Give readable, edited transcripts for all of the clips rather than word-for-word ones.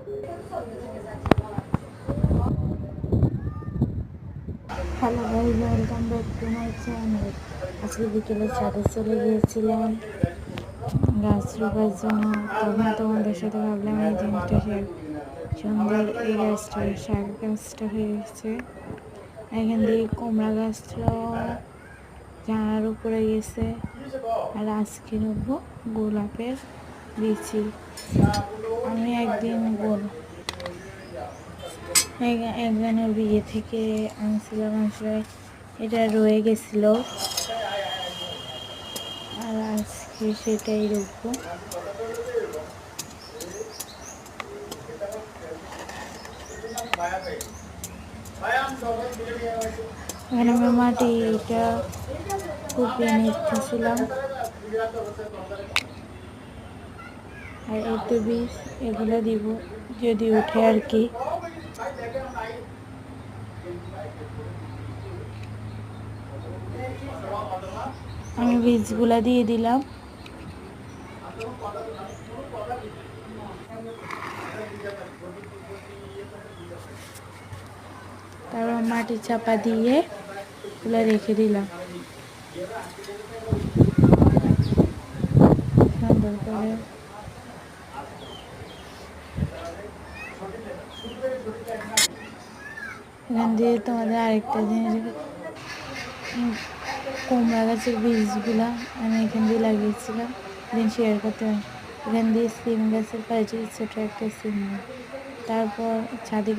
Hello guys, welcome back to my channel. আজকে বিকেলে ছাদে চলে গিয়েছিলাম গাছ রোপার জন্য। তখন তোমাদের সাথে ভাবলাম এই জিনিসটা সুন্দর। এই গাছটা শাক গাছটা হয়ে গেছে। এখান দিয়ে কুমড়া গাছটাও জানার উপরে গেছে। আর আজকে নেবো গোলাপের বিচি। আমি একদিন একজনের বিয়ে থেকে আনছিলাম, আসলে এটা রয়ে গেছিল আর আজকে সেটাই রুখবো। এখানে আমি মাটিটা কুপিয়ে নিতেছিলাম। আর এতে বীজ এগুলো দিব যদি উঠে আর কি। আমি বীজগুলা দিয়ে দিলাম। তারপর মাটি চাপা দিয়ে এগুলো রেখে দিলাম সুন্দর করে। এখান দিয়ে তোমাদের আরেকটা জিনিস, কুমড়া গাছের বীজগুলা আমি এখান দিয়ে লাগিয়েছিলাম, দিন শেয়ার করতে হয়। এখান দিয়ে সিম গাছের পাশে ছোটো একটা সিম। তারপর ছাদে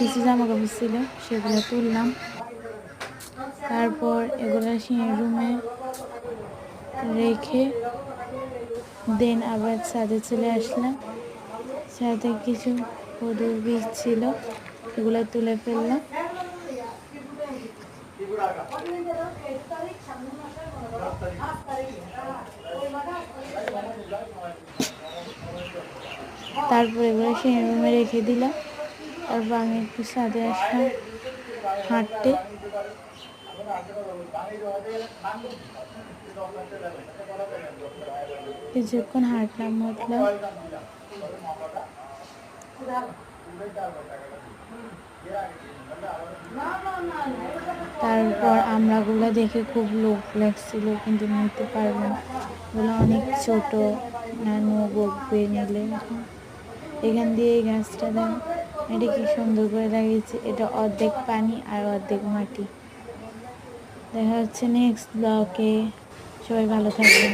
কিছু জামা কাপড় ছিল, সেগুলো তুললাম। তারপর এগুলো রুমে রেখে দেন আবার ছাদে চলে আসলাম। ছাদে কিছু কদুর বীজ ছিল, এগুলো তুলে ফেললাম। তারপর এগুলো সেই রুমে রেখে দিলাম। তারপর আমি একটু ছাদে আসলাম হাঁটতে। কিছুক্ষণ হাঁটলাম। তারপর আমড়াগুলো দেখে খুব লোভ লাগছিল, কিন্তু নিতে পারবো না, ওগুলো অনেক ছোট, নানু বকবে নিলে। এখান দিয়ে এই গাছটা দেন, এটা কি সুন্দর করে লাগিয়েছে। এটা অর্ধেক পানি আর অর্ধেক মাটি। দেখা হচ্ছে নেক্সট ব্লগে। সবাই ভালো থাকবেন।